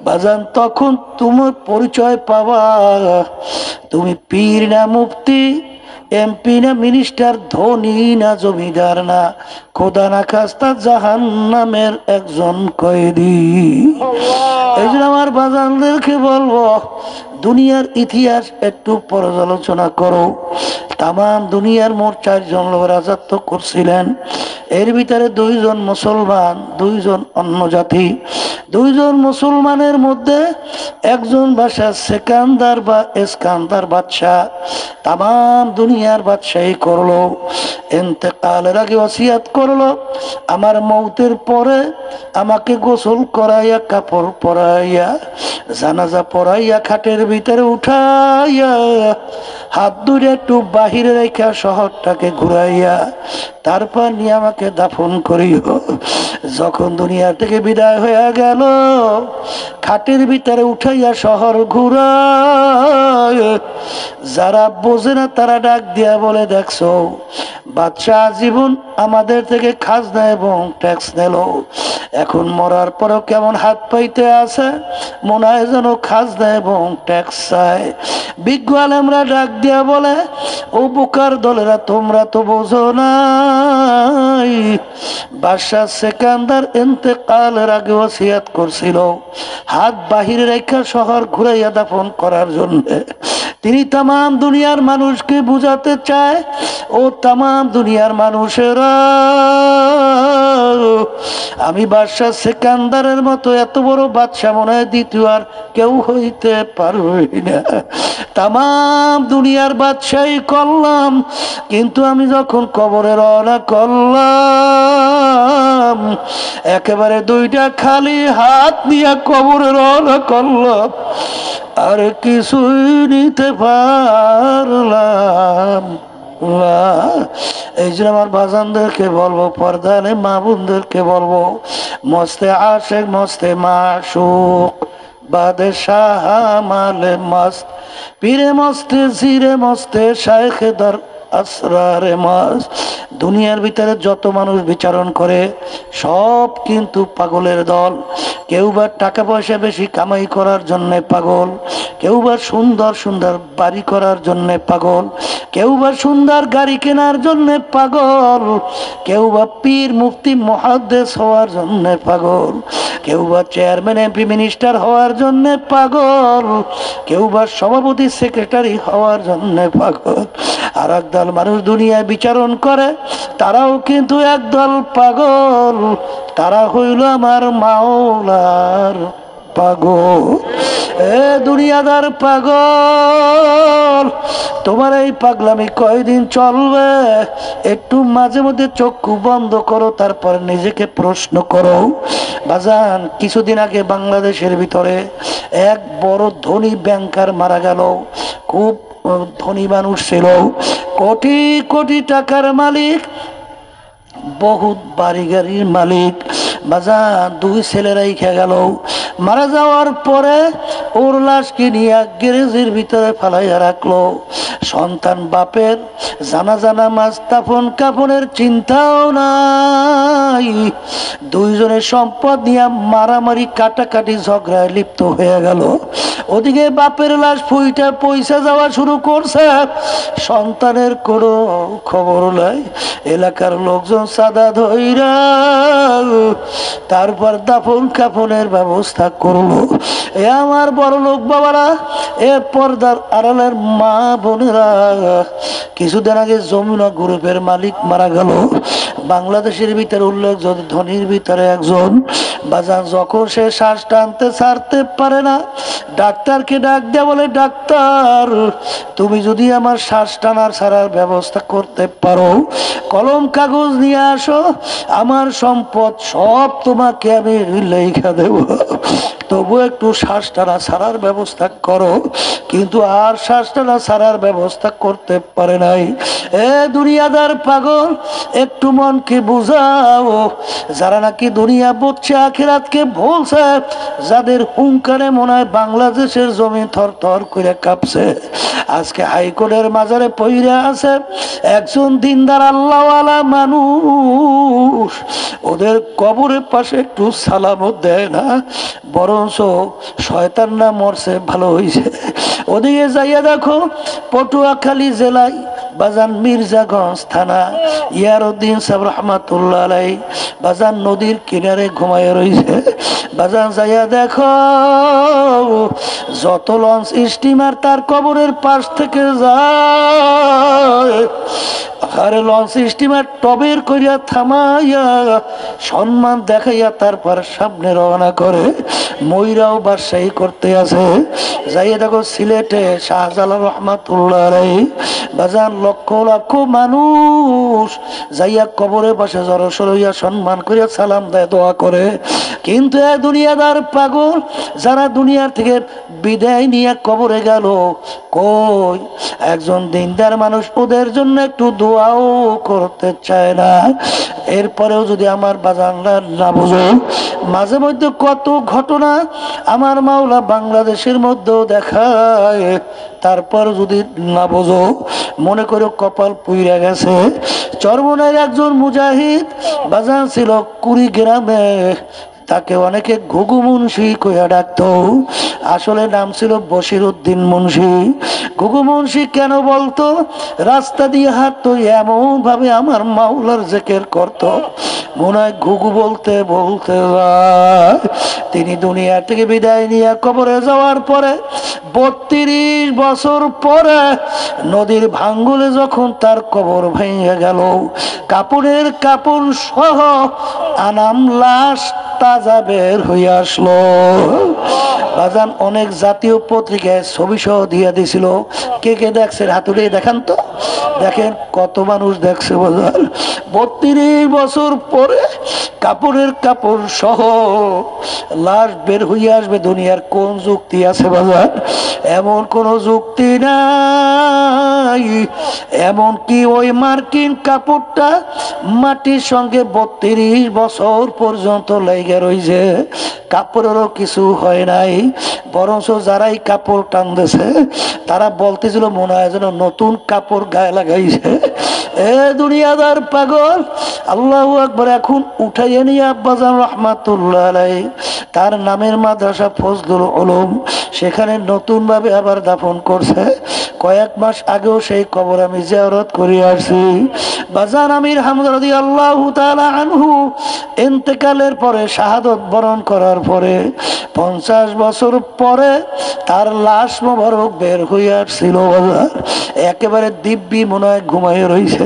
বাজান, তখন তোমার পরিচয় পাবা তুমি পীর না মুফতি, এমপি না মিনিস্টার, ধনী না জমিদার, না খোদা না খাস্তা, জাহান্নামের একজন কয়েদি। এই জন্য আমার বাজানদেরকে বলবো, দুনিয়ার ইতিহাস একটু পর্যালোচনা করো। তাম দুনিয়ার মোট 4 জন লোক রাজত্ব করছিলেন। এর ভিতরে 2 জন মুসলমান, 2 জন অন্য জাতি। 2 জন মুসলমানের মধ্যে একজন বাদশা সেকান্দার বা ইস্কান্দার বাদশাহ তাম দুনিয়ার বাদশাহী করলো। ইন্তেকালের আগে ওসিয়াত করলো, আমার মৌতের পরে আমাকে গোসল করাইয়া, কাপড় পরাইয়া, জানাজা পরাইয়া, খাটের ভিতরে উঠাইয়া, হাত ধরে একটু বাহিরে রেখা শহরটাকে ঘুরাইয়া, তারপর নিয়ে আমাকে দাফন করিও। যখন দুনিয়া থেকে বিদায় হয়ে গেল, খাটের ভিতরে উঠাইয়া শহর ঘুরায়, যারা বোঝে না তারা ডাক দিয়া বলে, দেখছো বাদশা জীবন আমাদের থেকে খাজনা এবং ট্যাক্স নিল, এখন মরার পরেও কেমন হাত পাইতে আছে, মনে হয় যেন খাজনা এবং ট্যাক্স চায়। বিজ্ঞ আলেমরা ডাক দিয়া বলে, ও বোকার দলেরা, তোমরা তো বোঝো নাই, বাদশা সেকান্দার ইন্তেকালের আগে ওসিয়াত করছিল হাত বাহিরে রেখা শহর ঘুরাইয়া দাফন করার জন্য। তিনি তাম দুনিয়ার মানুষকে বুঝাতে চায়, ও তাম দুনিয়ার মানুষেরা, আমি বাদশা সেকান্দারের মতো এত বড় বাদশা মনে হয় দ্বিতীয় আর কেউ হইতে পারবে না। তাম দুনিয়ার বাদশাহী করলাম, কিন্তু আমি যখন কবরে রওনা করলাম, একেবারে 2টা খালি হাত নিয়ে কবরে রওনা করলাম, আর কিছুই নিতে পারলাম না। এই জন্য আমার বাজানদেরকে বলবো, পর্দানে মা বোনদেরকে বলবো, মস্তে আশেক মস্তে মাশুক বাদশাহ মালে মস্ত, পীরে মস্তে জিরে মস্তে শাইখে দর আসরারে মস্ত। দুনিয়ার ভিতরে যত মানুষ বিচারণ করে সব কিন্তু পাগলের দল। কেউ বা টাকা পয়সা বেশি কামাই করার জন্য পাগল, কেউ বা সুন্দর সুন্দর বাড়ি করার জন্য পাগল, কেউ বা সুন্দর গাড়ি কেনার জন্য পাগল, কেউ বা পীর মুফতি মুহাদ্দিস হওয়ার জন্য পাগল, কেউ বা চেয়ারম্যান এমপি মিনিস্টার হওয়ার জন্য পাগল, কেউ বা সভাপতি সেক্রেটারি হওয়ার জন্য পাগল। আর একদল মানুষ দুনিয়ায় বিচারণ করে, তারাও কিন্তু একদল পাগল, তারা হইল আমার মাওলার পাগল। এ দুনিয়াদার পাগল, তোমার এই পাগলামি কয়দিন চলবে? একটু মাঝে মধ্যে চক্ষু বন্ধ করো, তারপর নিজেকে প্রশ্ন করো। বাজান, কিছুদিন আগে বাংলাদেশের ভিতরে এক বড় ধনী ব্যাংকার মারা গেল। খুব ধনী মানুষ ছিল, কোটি কোটি টাকার মালিক, বহুত বাড়ি গাড়ির মালিক। বাজান, দুই ছেলেরাই খেয়ে গেল। মারা যাওয়ার পরে ওর লাশকে নিয়ে গ্যারেজের ভিতরে ফালাইয়া রাখলো। সন্তান বাপের জানাজা নামাজ কাফনের চিন্তাও নাই। দুইজনের সম্পদ নিয়ে মারামারি কাটাকাটি ঝগড়ায় লিপ্ত হয়ে গেল। ওদিকে বাপের লাশ ফুইটা পয়সা যাওয়া শুরু করছে, সন্তানের কোনো খবর নাই। এলাকার লোকজন সাদা ধইরা তারপর দাফন কাফনের ব্যবস্থা করলো। এ আমার বড় লোক বাবারা, এ পর্দার আড়ালের মা বোনেরা, কিছুদিন আগে যমুনা গ্রুপের মালিক মারা গেল। বাংলাদেশের ভিতরে উল্লেখ ধনীর ভিতরে একজন। বাজান, যখন সে শ্বাস টানতে ছাড়তে পারে না, ডাক্তারকে ডাক দেয়া বলে, ডাক্তার তুমি যদি আমার শ্বাস টানার ছাড়ার ব্যবস্থা করতে পারো, কলম কাগজ নিয়ে আসো, আমার সম্পদ সব তোমাকে আমি লেখা দেব, তবু একটু শ্বাস টানা ছাড়ার ব্যবস্থা করো। কিন্তু আর শ্বাস টানা ছাড়ার ব্যবস্থা করতে পারে নাই। এ দুনিয়াদার পাগল, একটু মনকে বুঝাও। যারা নাকি দুনিয়া বুঝছে, আখিরাতকে ভুলছে, যাদের হুঙ্কারে মনে হয় বাংলাদেশের জমি থর থর করে কাঁপছে, আজকে হাইকোর্টের মাজারে পইরা আছে একজন দিনদার আল্লাহওয়ালা মানুষ। ওদের কবরের পাশে একটু সালামও দেয় না, বরঞ্চ শয়তান না মরছে ভালো হয়েছে। ওদিকে যাইয়া দেখো, পটুয়াখালী জেলায় বাজান মির্জাগঞ্জ থানা ইয়ারউদ্দিন সাহেব রহমাতুল্লাহ আলাই বাজান নদীর কিনারে ঘুমায় রয়েছে। বাজান যাইয়া দেখো, যত লঞ্চ স্টিমার তার কবরের পাশ থেকে যায়, আরে লঞ্চ স্টিমার টবের করিয়া থামাইয়া সম্মান দেখাইয়া তারপর সামনে রওনা করে। ময়রাও বাদশাহী করতে আছে। যাইয়া দেখো সিলেটে শাহজালাল রহমাতুল্লাহ আলাইহি বাজান লক্ষ লক্ষ মানুষ যাইয়া কবরের পাশে জড়সড় হইয়া সম্মান করিয়া সালাম দেয়, দোয়া করে। কিন্তু এ দুনিয়াদার পাগল, যারা দুনিয়ার থেকে বিদায় নিয়ে কবরে গেল, কই একজন দিনদার মানুষ ওদের জন্য একটু দোয়াও করতে চায় না। এরপরেও যদি আমার বাজানরা না বুঝো, মাঝে মধ্যে কত ঘটনা আমার মাওলা বাংলাদেশের মধ্যেও দেখায়, তারপর যদি না বোঝো, মনে করো কপাল পুইরা গেছে। চরমনাইয়ের একজন মুজাহিদ বাজান ছিল কুড়িগ্রামে, তাকে অনেকে ঘুঘু মুন্সি কইয়া ডাকত, আসলে নাম ছিল বশির উদ্দিন মুন্সি। ঘুঘু মুন্সি কেন বলতো? রাস্তা দিয়ে হাঁটতো, এমন ভাবে আমার মাওলার জিকির করত, মনে হয় ঘুঘু বলতে বলতে যায়। তিনি দুনিয়া থেকে বিদায় নিয়ে কবরে যাওয়ার পরে 32 বছর পরে নদীর ভাঙ্গুলে যখন তার কবর ভেঙে গেল, কাপড়ের কাপড় সহ আনাম লাশ তাজা বের হয়ে আসলো। বাজান অনেক জাতীয় পত্রিকায় ছবি সহ দিয়ে দিছিল। কে কে দেখছেন হাতুড়ে দেখান তো, দেখেন কত মানুষ দেখছে। বাজার 32 বছর পরে কাপড়ের কাপড় সহ লাশ বের হয়ে আসবে। দুনিয়ার কোন যুক্তি আছে বাজার? এমন কোন যুক্তি নাই। এমন কি ওই মার্কিন কাপড়টা মাটির সঙ্গে 32 বছর পর্যন্ত লেগে রয়েছে, কাপড়েরও কিছু হয় নাই। বরঞ্চ যারাই কাপড় টানতেছে তারা বলতেছিল মনে হয় যেন নতুন কাপড় গায়ে লাগাইছে। এ দুনিয়াদার পাগল, আল্লাহু আকবার। এখন উঠাইয়া নিয়ে আব্বাজান রহমাতুল্লাহ আলাইহি তার নামের মাদ্রাসা ফজলুল উলুম, সেখানে নতুন ভাবে আবার দাফন করছে। কয়েক মাস আগেও সেই কবর আমি জিয়ারত করে আসছি। বাজান আমির হামজা রাদিয়াল্লাহু তাআলা আনহু ইন্তেকালের পরে, শাহাদত বরণ করার পরে 50 বছর পরে তার লাশ মোবারক বের হয়ে আসছিল। বাজার একেবারে দিব্যি মনে হয় ঘুমাইয়ে রয়েছে।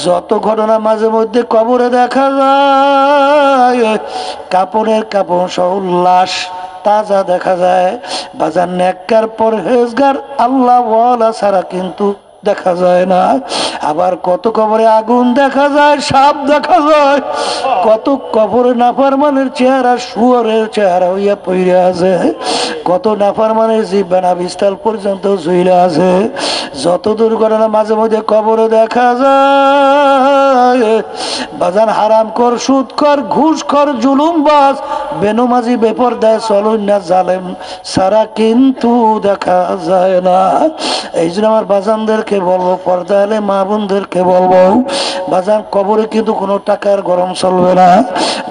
যত ঘটনা মাঝে মধ্যে কবরে দেখা যায়, কাপড়ের কাপড় সহ লাশ তাজা দেখা যায়। বাজার নেককার পরহেজগার আল্লাহ ওয়ালা ছাড়া কিন্তু দেখা যায় না। আবার কত কবরে আগুন দেখা যায়, সাপ দেখা যায়, কত কবরে নাফরমানের চেহারা শুয়োরের চেহারা হইয়া পইরা আছে, কত নাফরমানের জিহ্বা বিস্তাল পর্যন্ত ঝুইলা আছে। যত দুর্ঘটনা মাঝে মধ্যে কবরে দেখা যায়। বাজান হারাম কর, সুদ কর, ঘুষ কর, জুলুমবাজ, বেনমাজি, বেপরদায় চলুন্না জালেম সারা কিন্তু দেখা যায় না। এই জন্য আমার বাজানদেরকে বলবো, পর্দালে মা বোনদেরকে বলবো, বাজান কবরে কিন্তু কোনো টাকার গরম চলবে না,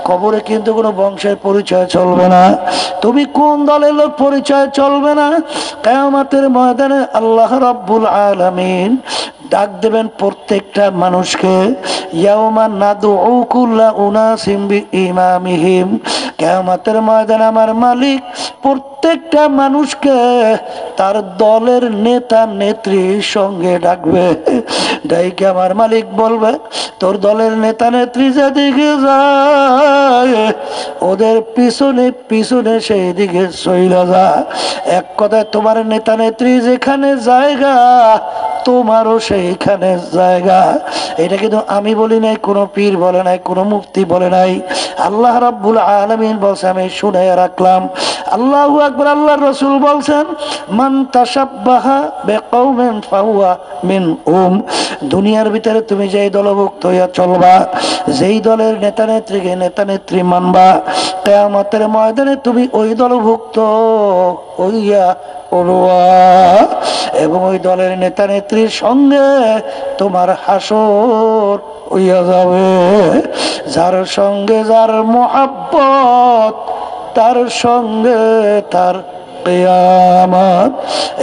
কবরে কিন্তু কোনো বংশের পরিচয় চলবে না, তুমি কোন দলের লোক পরিচয় চলবে না। কিয়ামতের ময়দানে আল্লাহ রাব্বুল আলামিন ডাক দেবেন প্রত্যেকটা মানুষকে, ইয়াউমা নাদউ কুল্লা উনাসিম বিইমামিহিম। কিয়ামতের ময়দানে আমার মালিক প্রত্যেকটা মানুষকে তার দলের নেতা নেত্রীর সঙ্গে ডাকবে। ডাইকে আমার মালিক বলবে, তোর দলের নেতা নেত্রী যেদিকে যায় ওদের পিছনে পিছনে সেই দিকে চইলা যা। এক কথায় তোমার নেতা নেত্রী যেখানে জায়গা তোমারও সেইখানে জায়গা। এটা কিন্তু আমি বলি নাই, কোনো পীর বলে নাই, কোনো মুফতি বলে নাই, আল্লাহ রাব্বুল আলামিন বলছে, আমি শুনে রাখলাম। আল্লাহু আকবার। আল্লাহর রাসূল বলছেন, মান তাশাব্বাহা বিকওমিন ফাহুয়া মিনহুম। দুনিয়ার ভিতরে তুমি যেই দলভুক্ত হইয়া চলবা, যেই দলের নেতা নেত্রীকে নেতা নেত্রী মানবা, কিয়ামতের ময়দানে তুমি ওই দলভুক্ত হইয়া পড়ুয়া, এবং ওই দলের নেতা নেত্রীর সঙ্গে তোমার হাসর হইয়া যাবে। যার সঙ্গে যার মুহাব্বত, তার সঙ্গে তার কিয়ামত।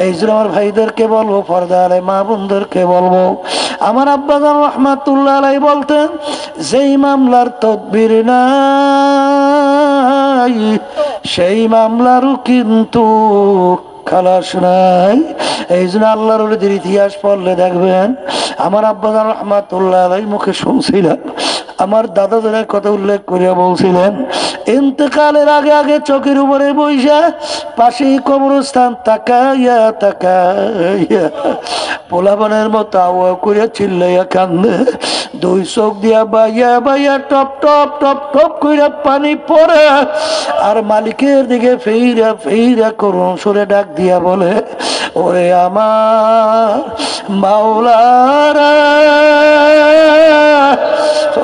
এই জন্য আমার ভাইদেরকে বলবো, পর্দারে মা বোনদেরকে বলবো, আমার আব্বাজান রাহমাতুল্লাহ আলাইহি বলতেন, যেই মামলার তদবির নাই সেই মামলারও কিন্তু খালাস নাই। এই জন্য আল্লাহর ওলিদের ইতিহাস পড়লে দেখবেন, আমার আব্বাজান রাহমাতুল্লাহ আলাইহি মুখে শুনছিলাম, আমার দাদাদের কথা উল্লেখ করিয়া বলছিলেন, ইন্তেকালের আগে আগে চোখের উপরে বইসা পাশেই কবরস্থান তাকাইয়া তাকাইয়া পোলাপানের মতো আওয়া করিয়া চিল্লাইয়া কান্দে, দুই চোখ দিয়া বাইয়া বাইয়া টপ টপ টপ টপ কইরা পানি পড়ে, আর মালিকের দিকে ফেইরা ফেইরা করুন সুরে ডাক দিয়া বলে, ওরে আমার মাওলারা,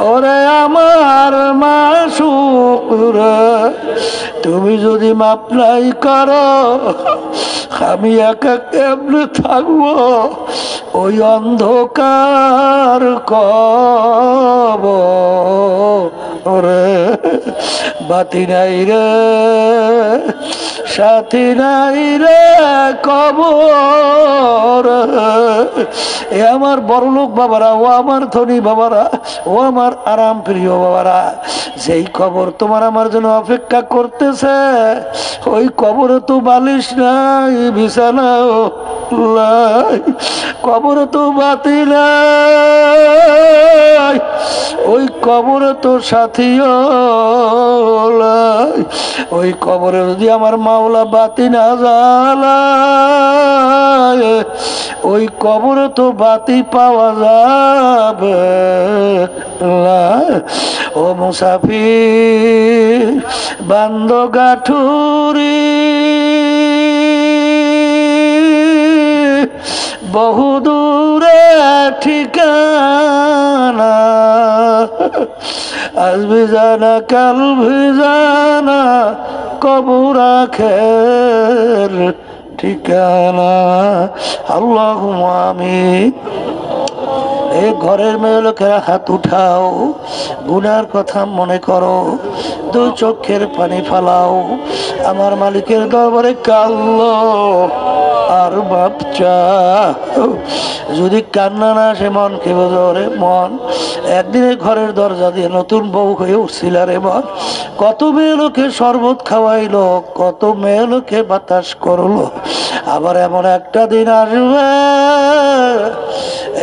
ওরে আমার মাসুক, তুমি যদি মাপ নাই করো আমি একা কেমনে থাকবো ওই অন্ধকার কবরে। বাতি নাই রে, সাথী নাই রে কবর। এ আমার বড়লোক বাবারা, ও আমার ধনী বাবারা, ও আমার আরাম প্রিয় বাবারা, যেই কবর তোমার আমার জন্য অপেক্ষা করতেছে, ওই কবরে তো বালিশ নাই, বিছানাও নাই, কবরে তো বাতি নাই, ওই কবরে তো সাথীও নাই। ওই কবরে যদি আমার মাওলা বাতি না জ্বালায়, ওই কবরে তো বাতি পাওয়া যাবে না। ও মুসাফির বান্দ গাঠুরি, বহুদূরে ঠিকানা, আজ ভিজানা কাল ভিজানা কবর আখের ঠিকানা। আল্লাহুম্মা আমিন। এই ঘরের মেয়ে লোকেরা হাত উঠাও, গুনার কথা মনে করো, দুই চোখের পানি ফালাও, আমার মালিকের দরবারে কাঁদলো আর বাপ চাও। যদি কান্না না আসে মনকে বোঝো রে মন, একদিনে ঘরের দরজা দিয়ে নতুন বউ হয়ে উঠছিল রে মন, কত মেয়ে লোকে শরবত খাওয়াইলো, কত মেয়ে লোকে বাতাস করলো, আবার এমন একটা দিন আসবে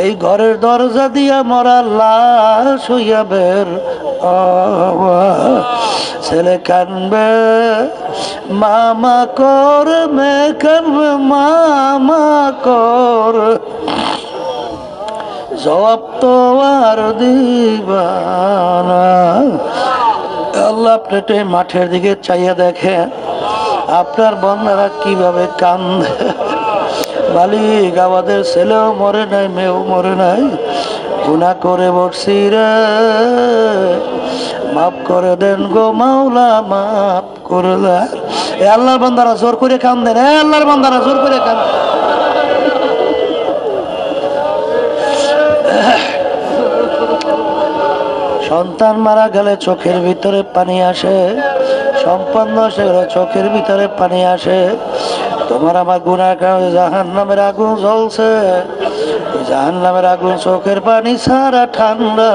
এই ঘরের দরজা দিয়া মরা লাশ হইয়া বের ছেলে কানবে মামা কর, মেয়ে কানবে মামা কর, জবাব তো আর দিবানা। আল্লাহ আপনি একটু এই মাঠের দিকে চাইয়া দেখেন আপনার বন্ধারা কিভাবে কান্দে। মালিক আমাদের ছেলেও মরে নাই, মেয়েও মরে নাই, গুনাহ করে বসছি রে, মাফ করে দেন গো মাওলা, মাফ করে দেন। এ আল্লাহর বান্দারা জোর করে কান্দেন, এ আল্লাহর বান্দারা জোর করে কান্দেন। সন্তান মারা গেলে চোখের ভিতরে পানি আসে, সম্পন্ন হয়ে গেলে চোখের ভিতরে পানি আসে। তোমার আমার গুনার কারণে জাহান্নামের আগুন জ্বলছে, জাহান্নামের আগুন চোখের পানি ছাড়া ঠান্ডা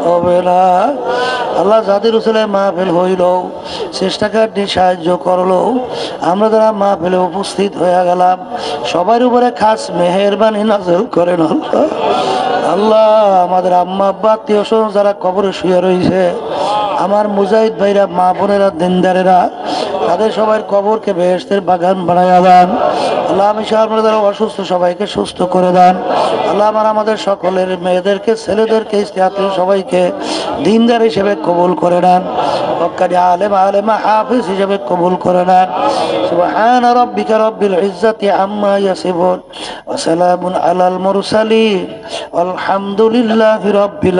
হবে না। আল্লাহ যাদের উসিলে মাহফিল হইল, চেষ্টাকারী সাহায্য করলো, আমরা যারা মাহফিলে উপস্থিত হয়ে গেলাম, সবার উপরে খাস মেহেরবানি নাযিল করেন আল্লাহ। আল্লাহ আমাদের আম্মা আব্বা আত্মীয় স্বজন যারা কবরে শুয়ে রয়েছে, আমার মুজাহিদ ভাইরা, মা বোনেরা, দিনদারেরা, তাদের সবার কবরকে বেহেশতের বাগান বানায়া দেন আল্লাহ। আমি আপনারা যারা অসুস্থ সবাইকে সুস্থ করে দেন আল্লাহ। আমাদের সকলের মেয়েদেরকে, ছেলেদেরকে, স্ত্রী আত্মীয় সবাইকে দিনদার হিসেবে কবুল করে নেন, হক্কানি আলেম আলেমা হাফিজ হিসেবে কবুল করে নেন। সুবহান রাব্বিকা রাব্বিল ইজ্জাতি আম্মা ইয়াসিফুন ওয়া সালামুন আলাল মুরসালিন আলহামদুলিল্লাহি রাব্বিল